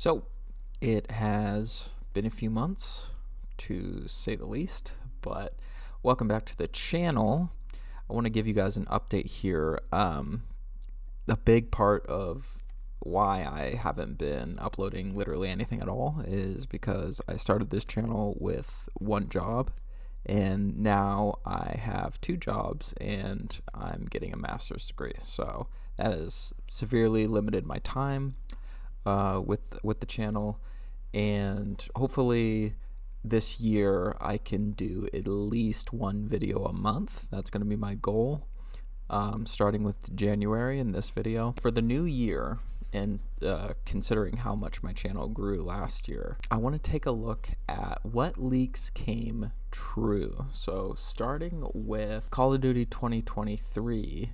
So it has been a few months, to say the least, but welcome back to the channel. I want to give you guys an update here. A big part of why I haven't been uploading literally anything at all is because I started this channel with one job, and now I have two jobs and I'm getting a master's degree. So that has severely limited my time with the channel, and hopefully this year I can do at least one video a month. That's going to be my goal, starting with January in this video. For the new year, and considering how much my channel grew last year, I want to take a look at what leaks came true. So starting with Call of Duty 2023,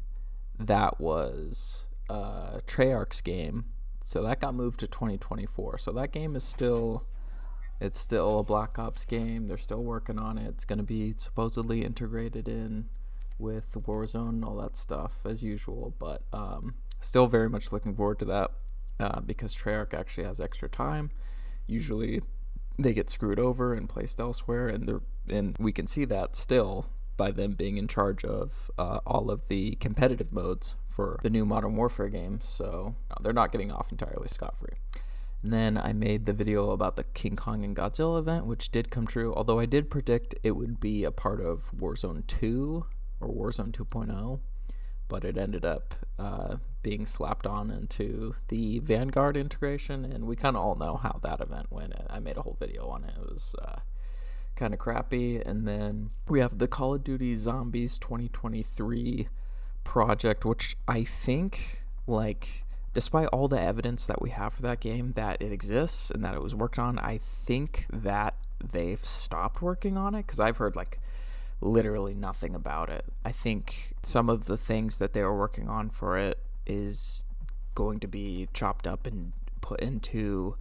that was Treyarch's game. So that got moved to 2024. So that game is still a Black Ops game. They're still working on it. It's going to be supposedly integrated in with Warzone and all that stuff as usual. But still very much looking forward to that because Treyarch actually has extra time. Usually they get screwed over and placed elsewhere, and we can see that still by them being in charge of all of the competitive modes for the new Modern Warfare games. So they're not getting off entirely scot-free. And then I made the video about the King Kong and Godzilla event, which did come true, although I did predict it would be a part of Warzone 2 or Warzone 2.0, but it ended up being slapped on into the Vanguard integration, and we kind of all know how that event went. I made a whole video on it. It was kind of crappy. And then we have the Call of Duty Zombies 2023 project, which I think, like, despite all the evidence that we have for that game, that it exists and that it was worked on, I think that they've stopped working on it, because I've heard like literally nothing about it. I think some of the things that they were working on for it is going to be chopped up and put into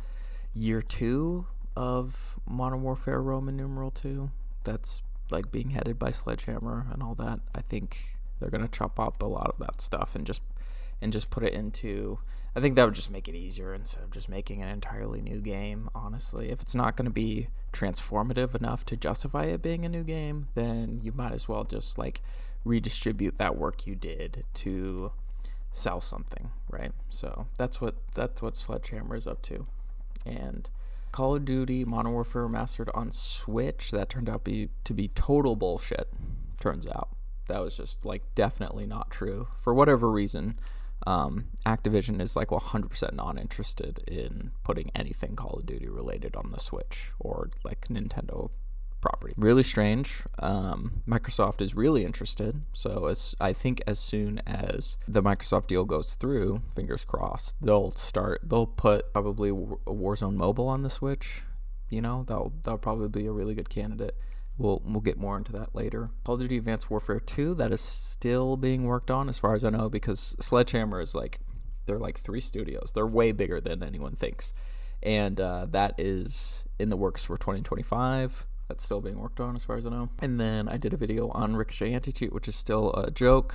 year 2 of Modern Warfare Roman numeral 2. That's like being headed by Sledgehammer and all that. I think they're going to chop up a lot of that stuff and just put it into, I think that would just make it easier instead of just making an entirely new game, honestly. If it's not going to be transformative enough to justify it being a new game, then you might as well just like redistribute that work you did to sell something, right? So that's what Sledgehammer is up to. And Call of Duty Modern Warfare Remastered on Switch, that turned out to be total bullshit, turns out. That was just like definitely not true. For whatever reason, Activision is like 100% not interested in putting anything Call of Duty related on the Switch or like Nintendo property. Really strange. Microsoft is really interested. So I think as soon as the Microsoft deal goes through, fingers crossed, they'll put probably Warzone Mobile on the Switch. You know, that'll probably be a really good candidate. We'll get more into that later. Call of Duty Advanced Warfare 2, that is still being worked on as far as I know, because Sledgehammer is like, they're like 3 studios. They're way bigger than anyone thinks. And that is in the works for 2025. That's still being worked on as far as I know. And then I did a video on Ricochet Anti-Cheat, which is still a joke.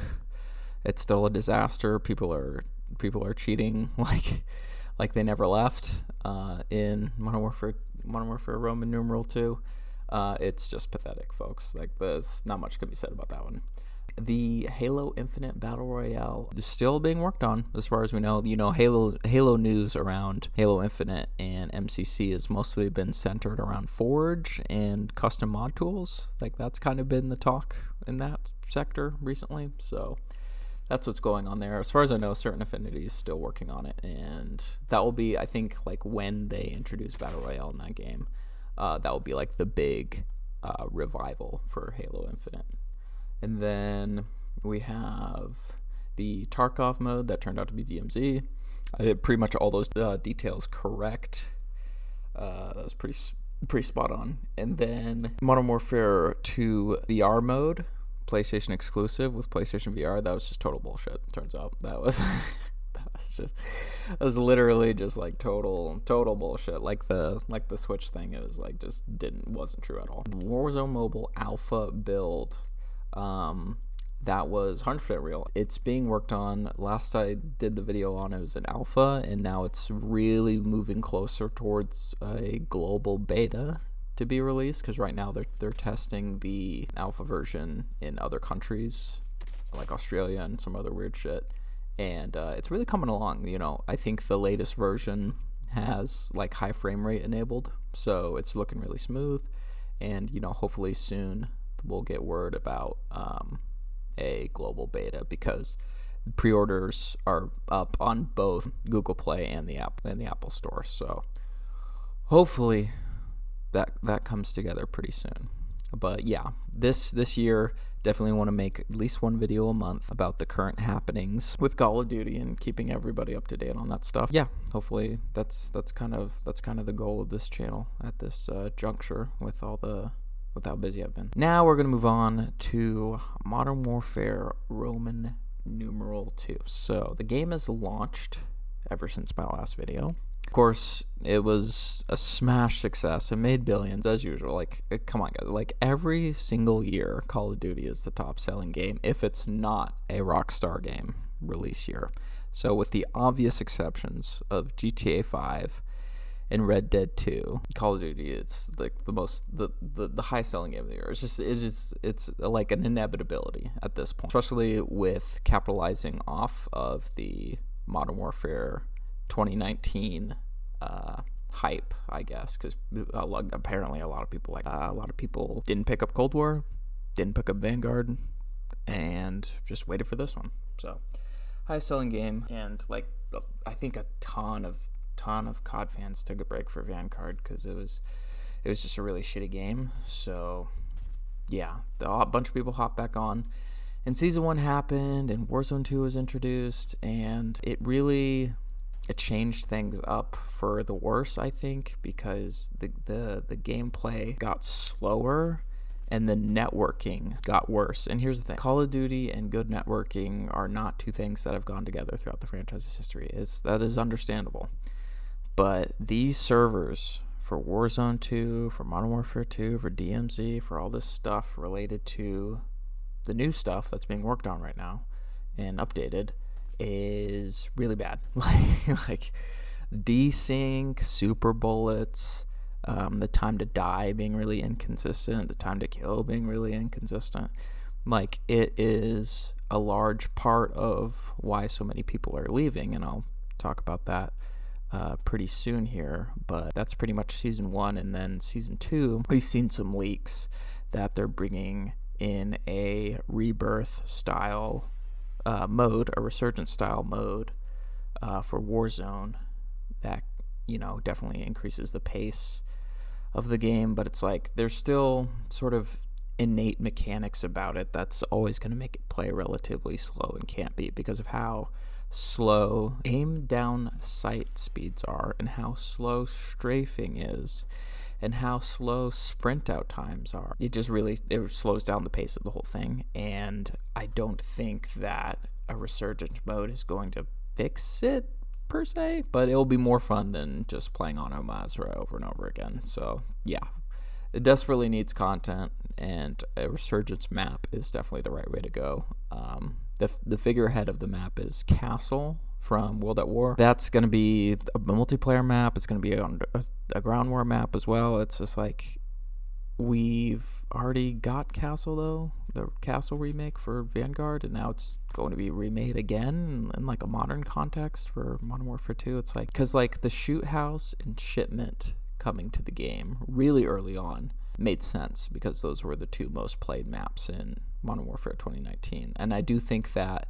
It's still a disaster. People are cheating like they never left in Modern Warfare Roman numeral 2. It's just pathetic, folks. Like, there's not much can be said about that one. The Halo Infinite Battle Royale is still being worked on, as far as we know. You know, Halo news around Halo Infinite and MCC has mostly been centered around Forge and custom mod tools. Like, that's kind of been the talk in that sector recently. So that's what's going on there. As far as I know, Certain Affinity is still working on it, and that will be, I think, like when they introduce Battle Royale in that game. That will be like the big revival for Halo Infinite. And then we have the Tarkov mode that turned out to be DMZ. I did pretty much all those details correct. That was pretty spot on. And then Modern Warfare 2 VR mode, PlayStation exclusive with PlayStation VR. That was just total bullshit. Turns out that was that was literally just like total bullshit. Like the Switch thing, it was like wasn't true at all. Warzone Mobile alpha build, that was 100% real. It's being worked on. Last I did the video on it was an alpha, and now it's really moving closer towards a global beta to be released, because right now they're testing the alpha version in other countries like Australia and some other weird shit, and it's really coming along. I think the latest version has like high frame rate enabled, so it's looking really smooth, and hopefully soon we'll get word about a global beta, because pre-orders are up on both Google Play and the Apple Store. So hopefully that comes together pretty soon. But yeah, this year definitely want to make at least one video a month about the current happenings with Call of Duty and keeping everybody up to date on that stuff. Yeah, hopefully that's kind of the goal of this channel at this juncture with how busy I've been. Now we're going to move on to Modern Warfare Roman numeral 2. So the game has launched ever since my last video. Of course, it was a smash success. It made billions as usual. Like, come on, guys. Like, every single year, Call of Duty is the top selling game if it's not a Rockstar game release year. So with the obvious exceptions of GTA 5 and Red Dead 2, Call of Duty, it's like the high selling game of the year. It's like an inevitability at this point, especially with capitalizing off of the Modern Warfare 2019 hype, I guess, because apparently a lot of people didn't pick up Cold War, didn't pick up Vanguard, and just waited for this one. So high selling game, and like I think a ton of COD fans took a break for Vanguard because it was just a really shitty game. So yeah, a bunch of people hopped back on, and Season 1 happened, and Warzone 2 was introduced, and it changed things up for the worse, I think, because the gameplay got slower and the networking got worse. And here's the thing: Call of Duty and good networking are not two things that have gone together throughout the franchise's history. That is understandable. But these servers for Warzone 2, for Modern Warfare 2, for DMZ, for all this stuff related to the new stuff that's being worked on right now and updated is really bad. like desync, super bullets, the time to die being really inconsistent, the time to kill being really inconsistent. Like, it is a large part of why so many people are leaving, and I'll talk about that pretty soon here. But that's pretty much Season 1, and then Season 2, we've seen some leaks that they're bringing in a rebirth style mode, a resurgence style mode for Warzone that definitely increases the pace of the game. But it's like there's still sort of innate mechanics about it that's always going to make it play relatively slow and can't be, because of how slow aim down sight speeds are, and how slow strafing is, and how slow sprint out times are. It slows down the pace of the whole thing, and I don't think that a resurgence mode is going to fix it per se, but it'll be more fun than just playing on Mazra over and over again. So yeah, it desperately needs content, and a resurgence map is definitely the right way to go. The figurehead of the map is Castle from World at War. That's going to be a multiplayer map. It's going to be on a ground war map as well. It's just like, we've already got Castle, though, the Castle remake for Vanguard, and now it's going to be remade again in like a modern context for Modern Warfare 2. It's like, because like the Shoot House and Shipment coming to the game really early on made sense, because those were the two most played maps in Modern Warfare 2019. And I do think that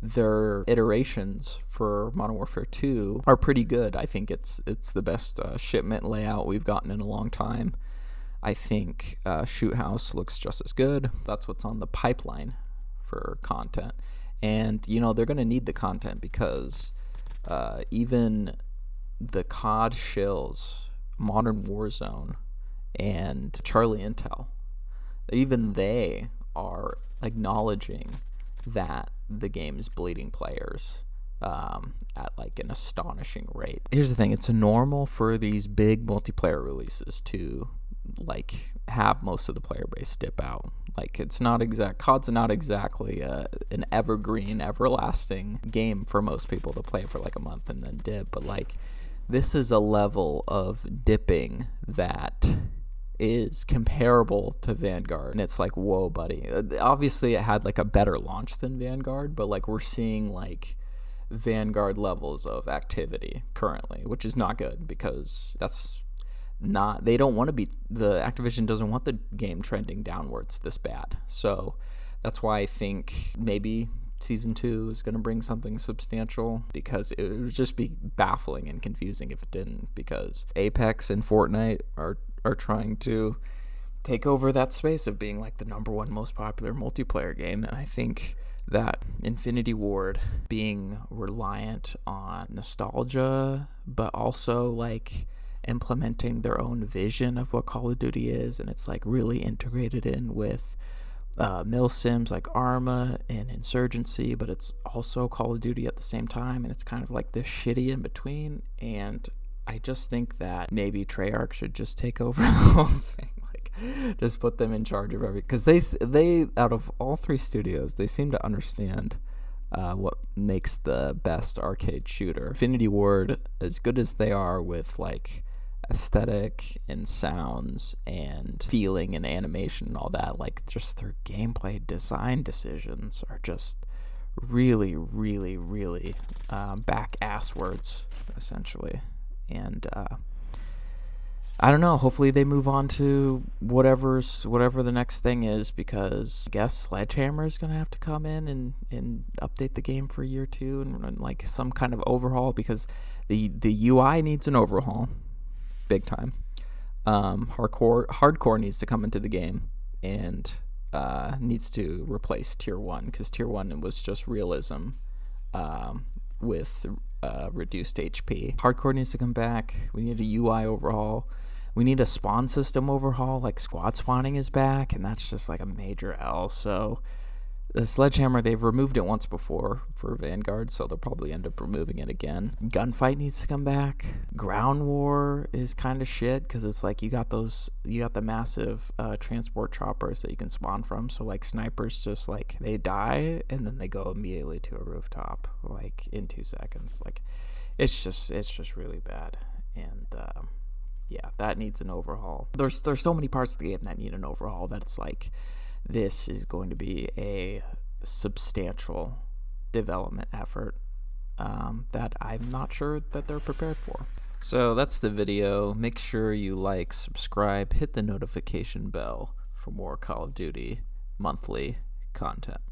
their iterations for Modern Warfare 2 are pretty good. I think it's the best shipment layout we've gotten in a long time. I think Shoot House looks just as good. That's what's on the pipeline for content. And, they're going to need the content, because even the COD shills, Modern Warzone, and Charlie Intel, even they are acknowledging that the game is bleeding players at like an astonishing rate. Here's the thing: it's normal for these big multiplayer releases to like have most of the player base dip out. Like, it's not COD's not exactly an evergreen, everlasting game for most people to play for like a month and then dip, but like this is a level of dipping that is comparable to Vanguard, and it's like, whoa, buddy. Obviously it had like a better launch than Vanguard, but like we're seeing like Vanguard levels of activity currently, which is not good, because that's not, they don't want to be, the Activision doesn't want the game trending downwards this bad. So that's why I think maybe Season 2 is going to bring something substantial, because it would just be baffling and confusing if it didn't, because Apex and Fortnite are trying to take over that space of being like the #1 most popular multiplayer game. And I think that Infinity Ward being reliant on nostalgia, but also like implementing their own vision of what Call of Duty is, and it's like really integrated in with mil sims like Arma and Insurgency, but it's also Call of Duty at the same time, and it's kind of like this shitty in between. And I just think that maybe Treyarch should just take over the whole thing, like just put them in charge of everything, because they out of all 3 studios, they seem to understand what makes the best arcade shooter. Infinity Ward, as good as they are with like aesthetic and sounds and feeling and animation and all that, like just their gameplay design decisions are just really, really, really back asswards, essentially. And I don't know, hopefully they move on to whatever the next thing is, because I guess Sledgehammer is going to have to come in and update the game for year 2 and like some kind of overhaul, because the UI needs an overhaul big time. Hardcore needs to come into the game and needs to replace Tier 1, because Tier 1 was just realism with reduced HP. Hardcore needs to come back. We need a UI overhaul. We need a spawn system overhaul. Like squad spawning is back, and that's just like a major L. So the Sledgehammer, they've removed it once before for Vanguard, so they'll probably end up removing it again. Gunfight needs to come back. Ground War is kind of shit, because it's like you got the massive transport choppers that you can spawn from, so like snipers just like they die and then they go immediately to a rooftop like in 2 seconds. Like it's just really bad. And yeah, that needs an overhaul. There's so many parts of the game that need an overhaul that it's like, this is going to be a substantial development effort that I'm not sure that they're prepared for. So that's the video. Make sure you like, subscribe, hit the notification bell for more Call of Duty monthly content.